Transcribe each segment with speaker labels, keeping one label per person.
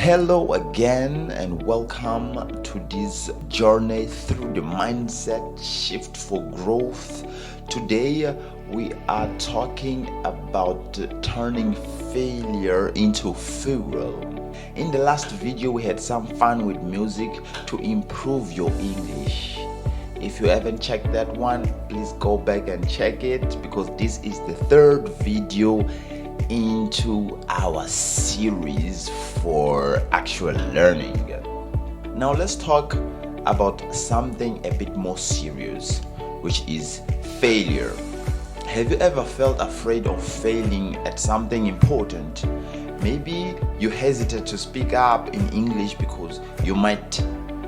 Speaker 1: Hello again and welcome to this journey through the mindset shift for growth. Today we are talking about turning failure into fuel. In the last video we had some fun with music to improve your English. If you haven't checked that one, please go back and check it because this is the third video into our series for actual learning. Now let's talk about something a bit more serious, which is failure. Have you ever felt afraid of failing at something important? Maybe you hesitate to speak up in English because you might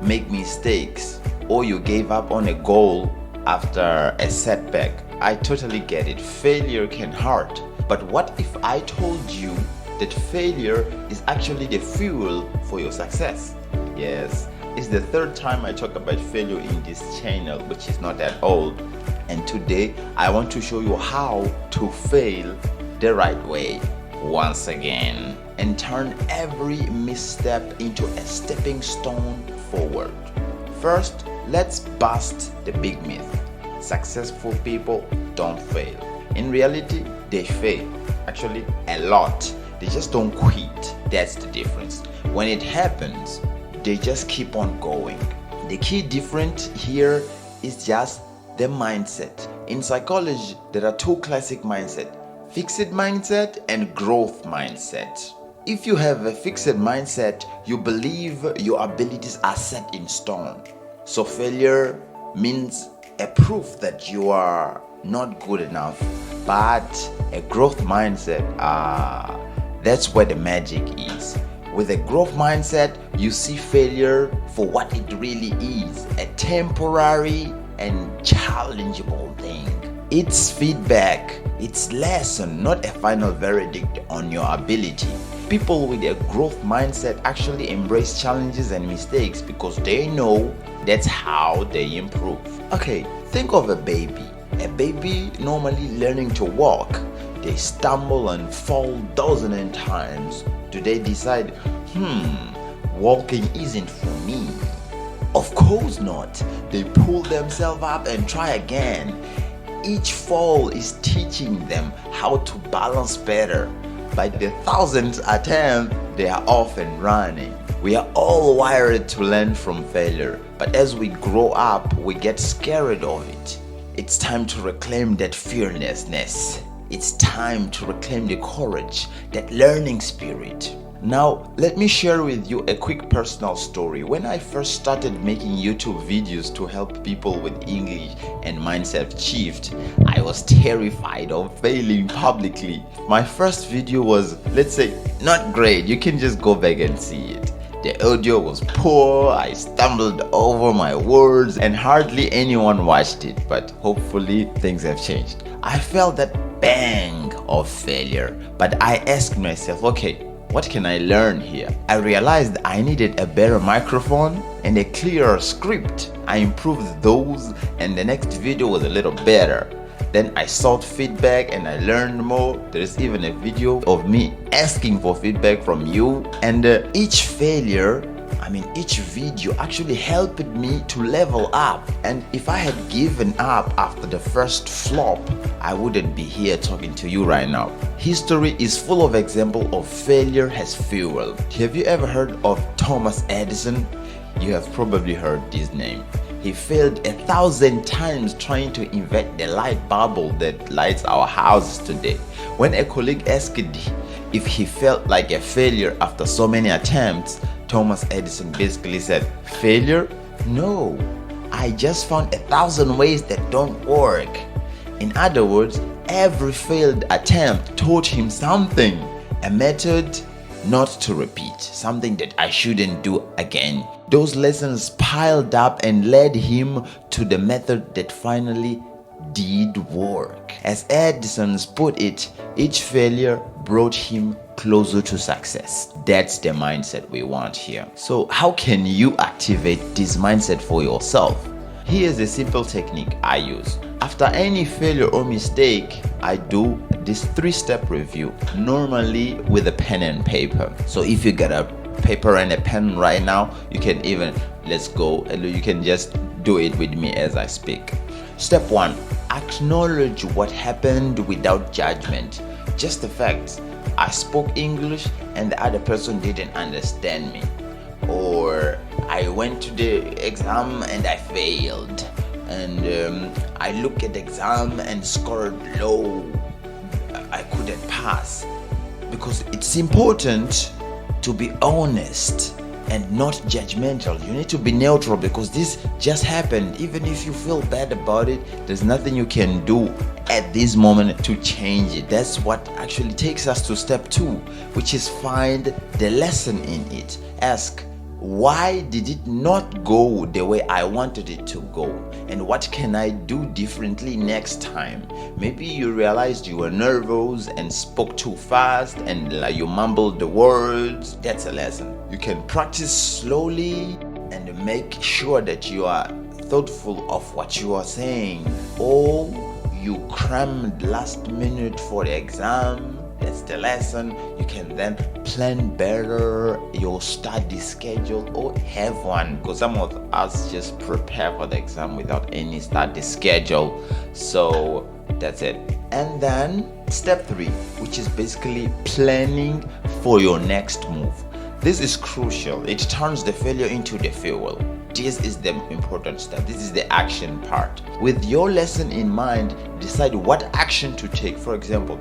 Speaker 1: make mistakes, or you gave up on a goal after a setback. I totally get it. Failure can hurt. But what if I told you that failure is actually the fuel for your success? Yes, it's the third time I talk about failure in this channel, which is not that old. And today I want to show you how to fail the right way once again and turn every misstep into a stepping stone forward. First, let's bust the big myth. Successful people don't fail. In reality, they fail. Actually, a lot. They just don't quit. That's the difference. When it happens, they just keep on going. The key difference here is just the mindset. In psychology, there are two classic mindsets: fixed mindset and growth mindset. If you have a fixed mindset, you believe your abilities are set in stone. So failure means a proof that you are not good enough. But a growth mindset, that's where the magic is. With a growth mindset, you see failure for what it really is, a temporary and challengeable thing. It's feedback, it's lesson, not a final verdict on your ability. People with a growth mindset actually embrace challenges and mistakes because they know that's how they improve. Okay, think of a baby. A baby normally learning to walk. They stumble and fall dozens of times. Do they decide, walking isn't for me? Of course not. They pull themselves up and try again. Each fall is teaching them how to balance better. By the thousandth attempt, they are off and running. We are all wired to learn from failure, but as we grow up, we get scared of it. It's time to reclaim that fearlessness. It's time to reclaim the courage, that learning spirit. Now, let me share with you a quick personal story. When I first started making YouTube videos to help people with English and mindset shift, I was terrified of failing publicly. My first video was, let's say, not great. You can just go back and see it. The audio was poor, I stumbled over my words, and hardly anyone watched it, but hopefully things have changed. I felt that bang of failure, but I asked myself, okay, what can I learn here? I realized I needed a better microphone and a clearer script. I improved those, and the next video was a little better. Then I sought feedback and I learned more. There is even a video of me asking for feedback from you. And each video actually helped me to level up. And if I had given up after the first flop, I wouldn't be here talking to you right now. History is full of examples of failure as fuel. Have you ever heard of Thomas Edison? You have probably heard this name. He failed 1,000 times trying to invent the light bulb that lights our houses today. When a colleague asked if he felt like a failure after so many attempts, Thomas Edison basically said, "Failure? No, I just found 1,000 ways that don't work." In other words, every failed attempt taught him something, a method not to repeat, something that I shouldn't do again. Those lessons piled up and led him to the method that finally did work. As Edison put it, each failure brought him closer to success. That's the mindset we want here. So how can you activate this mindset for yourself? Here's a simple technique I use. After any failure or mistake, I do this 3-step review, normally with a pen and paper. So if you got a paper and a pen right now, you can even, let's go, and you can just do it with me as I speak. Step 1, acknowledge what happened without judgment. Just the facts. I spoke English and the other person didn't understand me, or I went to the exam and I failed, and I looked at the exam and scored low, I couldn't pass. Because it's important to be honest and not judgmental. You need to be neutral, because this just happened. Even if you feel bad about it, there's nothing you can do at this moment to change it. That's what actually takes us to step 2, which is find the lesson in it. Ask, why did it not go the way I wanted it to go? And what can I do differently next time? Maybe you realized you were nervous and spoke too fast and you mumbled the words. That's a lesson. You can practice slowly and make sure that you are thoughtful of what you are saying. Or you crammed last minute for the exam. That's the lesson. You can then plan better your study schedule, or have one, because some of us just prepare for the exam without any study schedule. So that's it. And then step 3, which is basically planning for your next move. This is crucial. It turns the failure into the fuel. This is the important step. This is the action part. With your lesson in mind, decide what action to take. For example,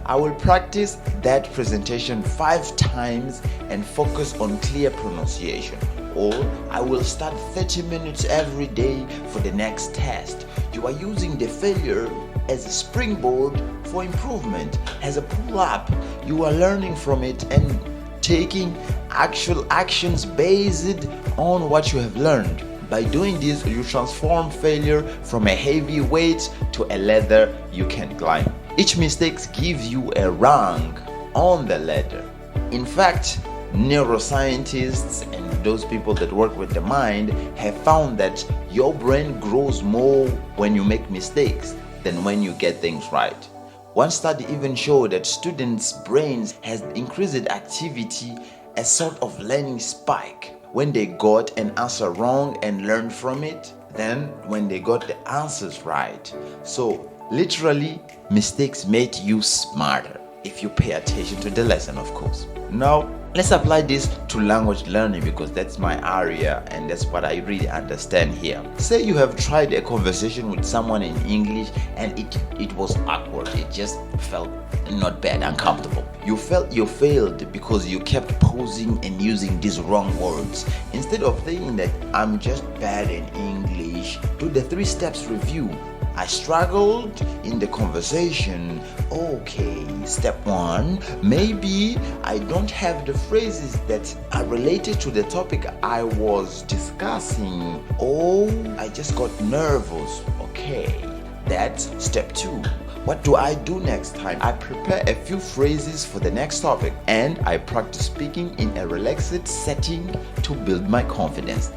Speaker 1: I will practice that presentation 5 times and focus on clear pronunciation. Or I will start 30 minutes every day for the next test. You are using the failure as a springboard for improvement, as a pull-up. You are learning from it and taking actual actions based on what you have learned. By doing this, you transform failure from a heavy weight to a ladder you can climb. Each mistake gives you a rank on the ladder. In fact, neuroscientists and those people that work with the mind have found that your brain grows more when you make mistakes than when you get things right. One study even showed that students' brains has increased activity, a sort of learning spike, when they got an answer wrong and learned from it, than when they got the answers right. So literally, mistakes made you smarter, if you pay attention to the lesson, of course. Now, let's apply this to language learning, because that's my area and that's what I really understand here. Say you have tried a conversation with someone in English and it was awkward. It just felt not bad, uncomfortable. You felt you failed because you kept pausing and using these wrong words. Instead of thinking that I'm just bad in English, do the 3 steps review. I struggled in the conversation. Okay, step 1, maybe I don't have the phrases that are related to the topic I was discussing. Oh, I just got nervous. Okay, that's step 2. What do I do next time? I prepare a few phrases for the next topic and I practice speaking in a relaxed setting to build my confidence.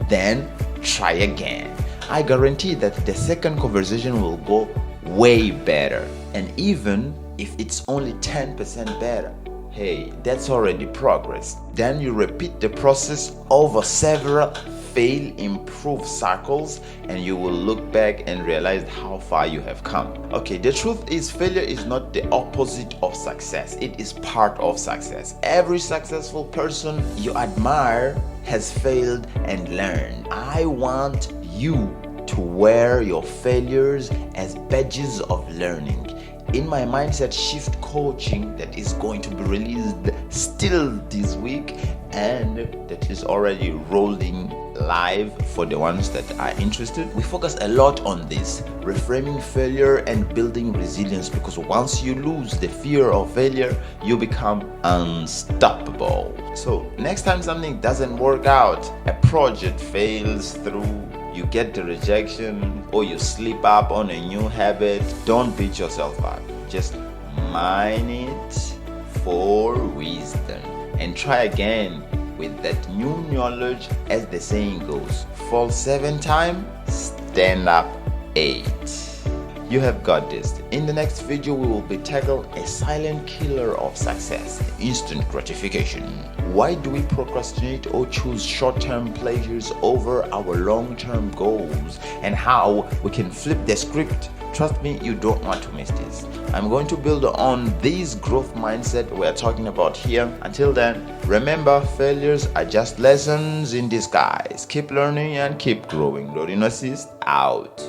Speaker 1: Then try again. I guarantee that the second conversation will go way better. And even if it's only 10% better, hey, that's already progress. Then you repeat the process over several fail, improve cycles, and you will look back and realize how far you have come. Okay, the truth is, failure is not the opposite of success. It is part of success. Every successful person you admire has failed and learned. I want you to wear your failures as badges of learning. In my mindset shift coaching that is going to be released still this week and that is already rolling live for the ones that are interested, we focus a lot on this, reframing failure and building resilience, because once you lose the fear of failure, you become unstoppable. So next time something doesn't work out, a project fails through, you get the rejection, or you slip up on a new habit, don't beat yourself up. Just mine it for wisdom and try again with that new knowledge. As the saying goes, fall 7 times, stand up 8. You have got this. In the next video, we will be tackling a silent killer of success, instant gratification. Why do we procrastinate or choose short-term pleasures over our long-term goals, and how we can flip the script? Trust me, you don't want to miss this. I'm going to build on this growth mindset we're talking about here. Until then, remember, failures are just lessons in disguise. Keep learning and keep growing. Lourino Assist out.